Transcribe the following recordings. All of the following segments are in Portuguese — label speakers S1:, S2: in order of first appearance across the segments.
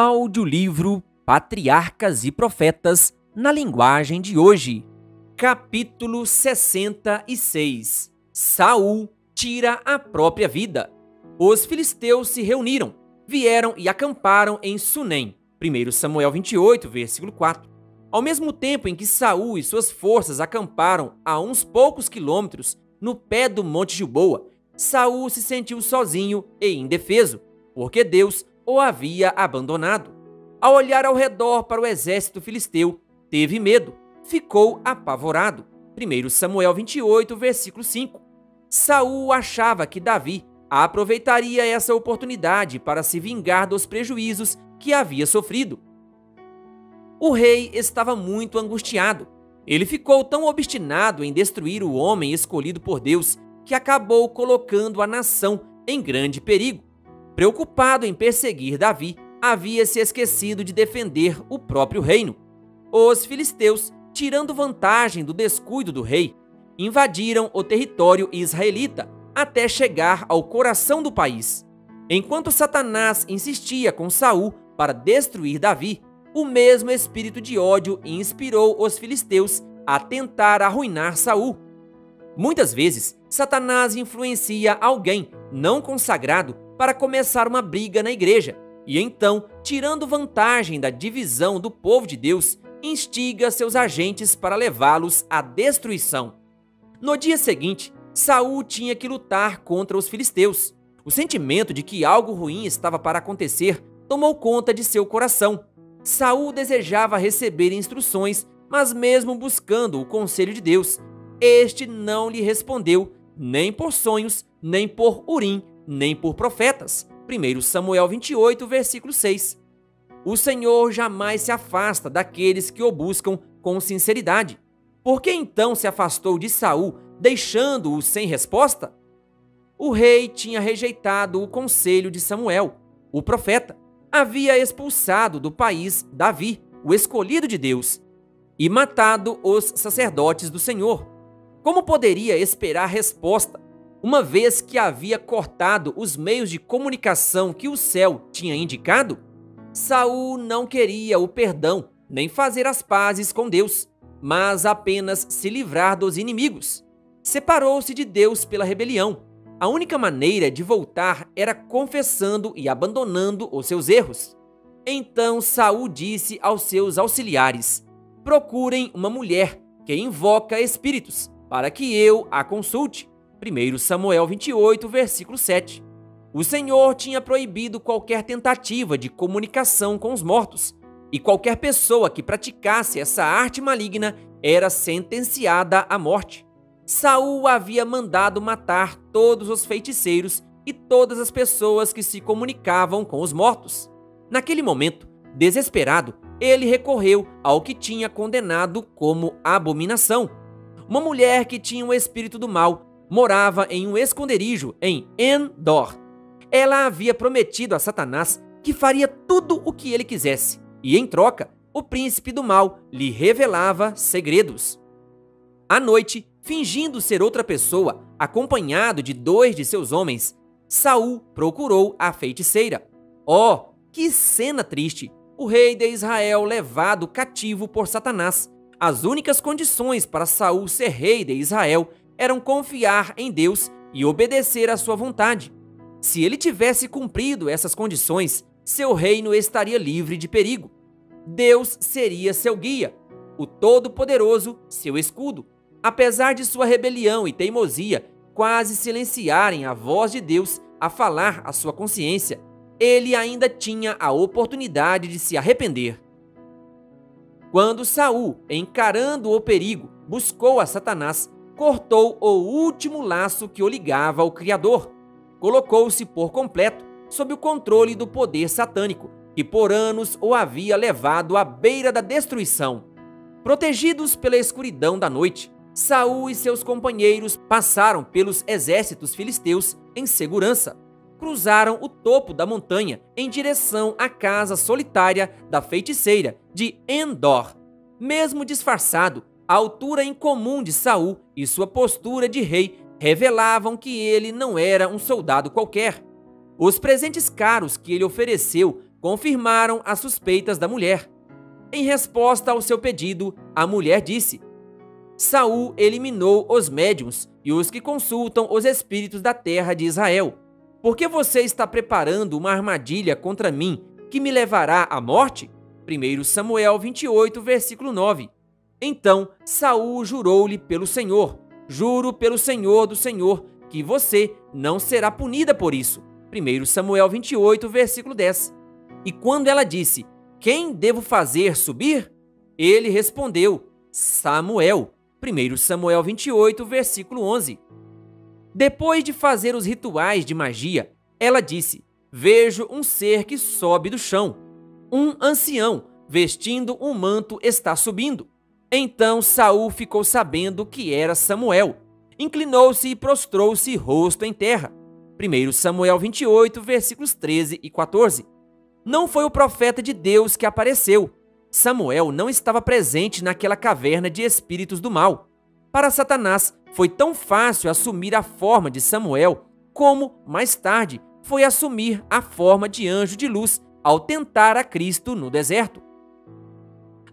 S1: Audiolivro Patriarcas e Profetas na linguagem de hoje. Capítulo 66. Saul tira a própria vida. Os filisteus se reuniram, vieram e acamparam em Sunem. 1 Samuel 28, versículo 4. Ao mesmo tempo em que Saul e suas forças acamparam a uns poucos quilômetros no pé do Monte Gilboa, Saul se sentiu sozinho e indefeso, porque Deus o havia abandonado. Ao olhar ao redor para o exército filisteu, teve medo, ficou apavorado. 1 Samuel 28, versículo 5. Saul achava que Davi aproveitaria essa oportunidade para se vingar dos prejuízos que havia sofrido. O rei estava muito angustiado. Ele ficou tão obstinado em destruir o homem escolhido por Deus que acabou colocando a nação em grande perigo. Preocupado em perseguir Davi, havia se esquecido de defender o próprio reino. Os filisteus, tirando vantagem do descuido do rei, invadiram o território israelita até chegar ao coração do país. Enquanto Satanás insistia com Saul para destruir Davi, o mesmo espírito de ódio inspirou os filisteus a tentar arruinar Saul. Muitas vezes, Satanás influencia alguém não consagrado para começar uma briga na igreja, e então, tirando vantagem da divisão do povo de Deus, instiga seus agentes para levá-los à destruição. No dia seguinte, Saul tinha que lutar contra os filisteus. O sentimento de que algo ruim estava para acontecer tomou conta de seu coração. Saul desejava receber instruções, mas mesmo buscando o conselho de Deus, este não lhe respondeu, nem por sonhos, nem por Urim, nem por profetas. 1 Samuel 28, versículo 6. O Senhor jamais se afasta daqueles que o buscam com sinceridade. Por que então se afastou de Saul, deixando-o sem resposta? O rei tinha rejeitado o conselho de Samuel, o profeta. Havia expulsado do país Davi, o escolhido de Deus, e matado os sacerdotes do Senhor. Como poderia esperar resposta, uma vez que havia cortado os meios de comunicação que o céu tinha indicado? Saul não queria o perdão, nem fazer as pazes com Deus, mas apenas se livrar dos inimigos. Separou-se de Deus pela rebelião. A única maneira de voltar era confessando e abandonando os seus erros. Então Saul disse aos seus auxiliares: procurem uma mulher que invoca espíritos, para que eu a consulte. 1 Samuel 28, versículo 7. O Senhor tinha proibido qualquer tentativa de comunicação com os mortos, e qualquer pessoa que praticasse essa arte maligna era sentenciada à morte. Saul havia mandado matar todos os feiticeiros e todas as pessoas que se comunicavam com os mortos. Naquele momento, desesperado, ele recorreu ao que tinha condenado como abominação. Uma mulher que tinha um espírito do mal morava em um esconderijo em Endor. Ela havia prometido a Satanás que faria tudo o que ele quisesse, e em troca, o príncipe do mal lhe revelava segredos. À noite, fingindo ser outra pessoa, acompanhado de 2 de seus homens, Saul procurou a feiticeira. Oh, que cena triste! O rei de Israel levado cativo por Satanás. As únicas condições para Saul ser rei de Israel eram confiar em Deus e obedecer à sua vontade. Se ele tivesse cumprido essas condições, seu reino estaria livre de perigo. Deus seria seu guia, o Todo-Poderoso seu escudo. Apesar de sua rebelião e teimosia quase silenciarem a voz de Deus a falar à sua consciência, ele ainda tinha a oportunidade de se arrepender. Quando Saul, encarando o perigo, buscou a Satanás, cortou o último laço que o ligava ao Criador. Colocou-se por completo sob o controle do poder satânico, que por anos o havia levado à beira da destruição. Protegidos pela escuridão da noite, Saul e seus companheiros passaram pelos exércitos filisteus em segurança. Cruzaram o topo da montanha em direção à casa solitária da feiticeira de Endor. Mesmo disfarçado, a altura incomum de Saul e sua postura de rei revelavam que ele não era um soldado qualquer. Os presentes caros que ele ofereceu confirmaram as suspeitas da mulher. Em resposta ao seu pedido, a mulher disse: Saul eliminou os médiuns e os que consultam os espíritos da terra de Israel. Por que você está preparando uma armadilha contra mim que me levará à morte? 1 Samuel 28, versículo 9. Então Saul jurou-lhe pelo Senhor: Juro pelo Senhor do Senhor que você não será punida por isso. 1 Samuel 28, versículo 10. E quando ela disse: Quem devo fazer subir? Ele respondeu: Samuel. 1 Samuel 28, versículo 11. Depois de fazer os rituais de magia, ela disse: Vejo um ser que sobe do chão. Um ancião, vestindo um manto, está subindo. Então Saul ficou sabendo que era Samuel. Inclinou-se e prostrou-se rosto em terra. 1 Samuel 28, versículos 13 e 14. Não foi o profeta de Deus que apareceu. Samuel não estava presente naquela caverna de espíritos do mal. Para Satanás, foi tão fácil assumir a forma de Samuel, como, mais tarde, foi assumir a forma de anjo de luz ao tentar a Cristo no deserto.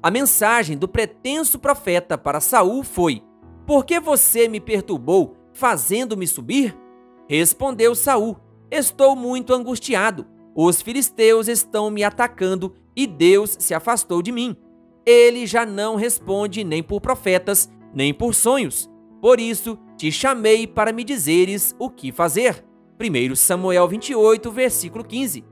S1: A mensagem do pretenso profeta para Saul foi: Por que você me perturbou, fazendo-me subir? Respondeu Saul: Estou muito angustiado. Os filisteus estão me atacando e Deus se afastou de mim. Ele já não responde nem por profetas, nem por sonhos. Por isso, te chamei para me dizeres o que fazer. 1 Samuel 28, versículo 15.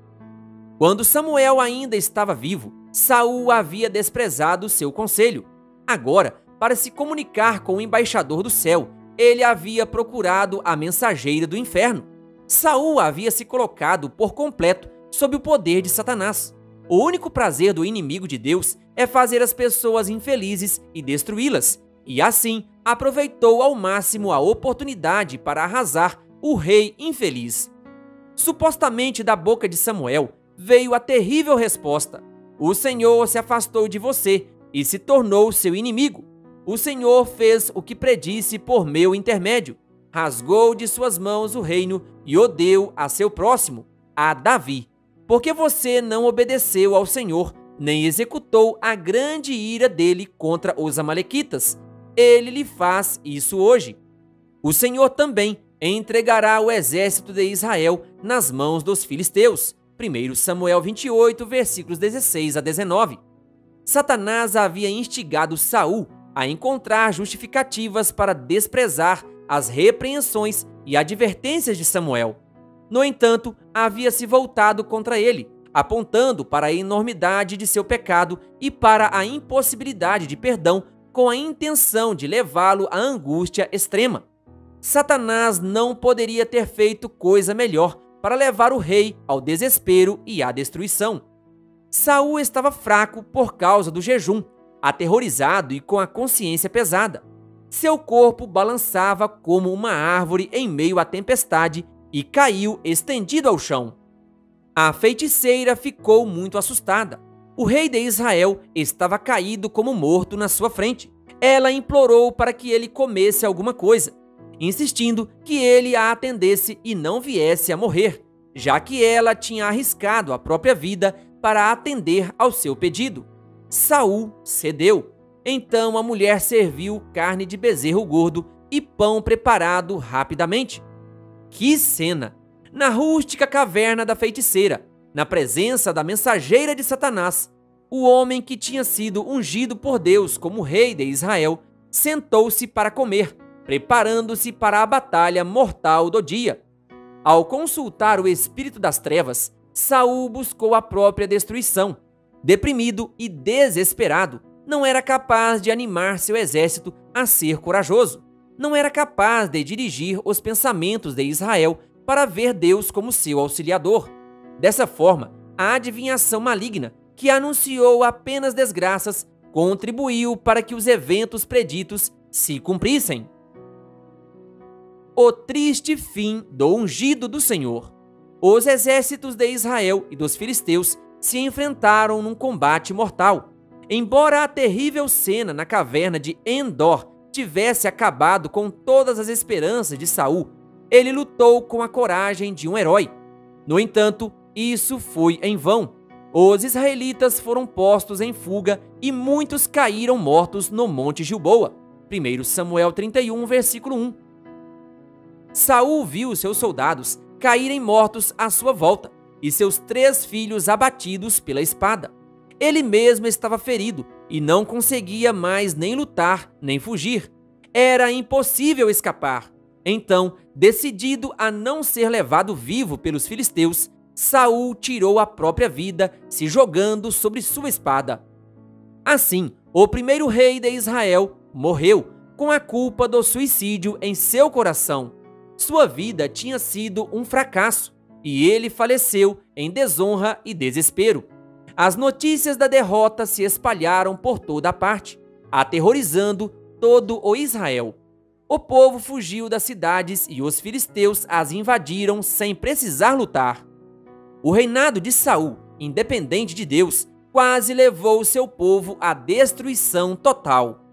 S1: Quando Samuel ainda estava vivo, Saul havia desprezado seu conselho. Agora, para se comunicar com o embaixador do céu, ele havia procurado a mensageira do inferno. Saul havia se colocado por completo sob o poder de Satanás. O único prazer do inimigo de Deus é fazer as pessoas infelizes e destruí-las, e assim aproveitou ao máximo a oportunidade para arrasar o rei infeliz. Supostamente da boca de Samuel veio a terrível resposta: O Senhor se afastou de você e se tornou seu inimigo. O Senhor fez o que predisse por meu intermédio. Rasgou de suas mãos o reino e o deu a seu próximo, a Davi. Porque você não obedeceu ao Senhor, nem executou a grande ira dele contra os amalequitas. Ele lhe faz isso hoje. O Senhor também entregará o exército de Israel nas mãos dos filisteus. 1 Samuel 28, versículos 16 a 19. Satanás havia instigado Saul a encontrar justificativas para desprezar as repreensões e advertências de Samuel. No entanto, havia se voltado contra ele, apontando para a enormidade de seu pecado e para a impossibilidade de perdão, com a intenção de levá-lo à angústia extrema. Satanás não poderia ter feito coisa melhor para levar o rei ao desespero e à destruição. Saul estava fraco por causa do jejum, aterrorizado e com a consciência pesada. Seu corpo balançava como uma árvore em meio à tempestade e caiu estendido ao chão. A feiticeira ficou muito assustada. O rei de Israel estava caído como morto na sua frente. Ela implorou para que ele comesse alguma coisa, insistindo que ele a atendesse e não viesse a morrer, já que ela tinha arriscado a própria vida para atender ao seu pedido. Saul cedeu. Então a mulher serviu carne de bezerro gordo e pão preparado rapidamente. Que cena! Na rústica caverna da feiticeira, na presença da mensageira de Satanás, o homem que tinha sido ungido por Deus como rei de Israel sentou-se para comer, preparando-se para a batalha mortal do dia. Ao consultar o espírito das trevas, Saul buscou a própria destruição. Deprimido e desesperado, não era capaz de animar seu exército a ser corajoso. Não era capaz de dirigir os pensamentos de Israel para ver Deus como seu auxiliador. Dessa forma, a adivinhação maligna, que anunciou apenas desgraças, contribuiu para que os eventos preditos se cumprissem. O triste fim do ungido do Senhor. Os exércitos de Israel e dos filisteus se enfrentaram num combate mortal. Embora a terrível cena na caverna de Endor tivesse acabado com todas as esperanças de Saul, ele lutou com a coragem de um herói. No entanto, isso foi em vão. Os israelitas foram postos em fuga e muitos caíram mortos no Monte Gilboa. 1 Samuel 31, versículo 1. Saul viu seus soldados caírem mortos à sua volta e seus 3 filhos abatidos pela espada. Ele mesmo estava ferido e não conseguia mais nem lutar nem fugir. Era impossível escapar. Então, decidido a não ser levado vivo pelos filisteus, Saul tirou a própria vida, se jogando sobre sua espada. Assim, o primeiro rei de Israel morreu com a culpa do suicídio em seu coração. Sua vida tinha sido um fracasso e ele faleceu em desonra e desespero. As notícias da derrota se espalharam por toda a parte, aterrorizando todo o Israel. O povo fugiu das cidades e os filisteus as invadiram sem precisar lutar. O reinado de Saul, independente de Deus, quase levou seu povo à destruição total.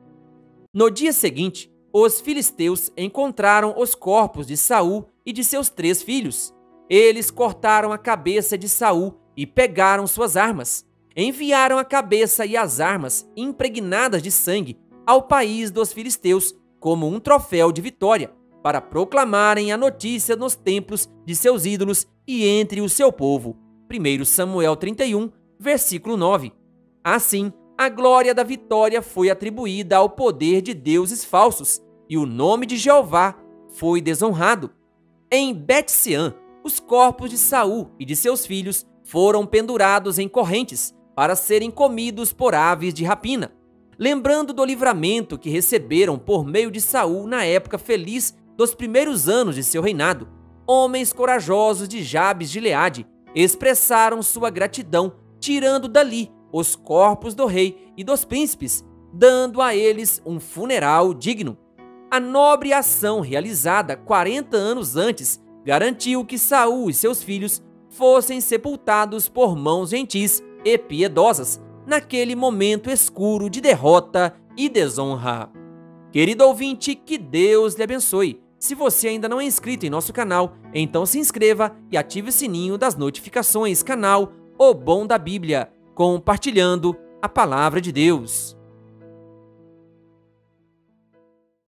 S1: No dia seguinte, os filisteus encontraram os corpos de Saul e de seus 3 filhos. Eles cortaram a cabeça de Saul e pegaram suas armas. Enviaram a cabeça e as armas, impregnadas de sangue, ao país dos filisteus como um troféu de vitória, para proclamarem a notícia nos templos de seus ídolos e entre o seu povo. 1 Samuel 31, versículo 9. Assim, a glória da vitória foi atribuída ao poder de deuses falsos, e o nome de Jeová foi desonrado. Em Bet-sean, os corpos de Saul e de seus filhos foram pendurados em correntes para serem comidos por aves de rapina, lembrando do livramento que receberam por meio de Saul na época feliz dos primeiros anos de seu reinado. Homens corajosos de Jabes de Gileade expressaram sua gratidão, tirando dali os corpos do rei e dos príncipes, dando a eles um funeral digno. A nobre ação realizada 40 anos antes garantiu que Saul e seus filhos fossem sepultados por mãos gentis e piedosas naquele momento escuro de derrota e desonra. Querido ouvinte, que Deus lhe abençoe. Se você ainda não é inscrito em nosso canal, então se inscreva e ative o sininho das notificações. Canal O Bom da Bíblia, compartilhando a Palavra de Deus.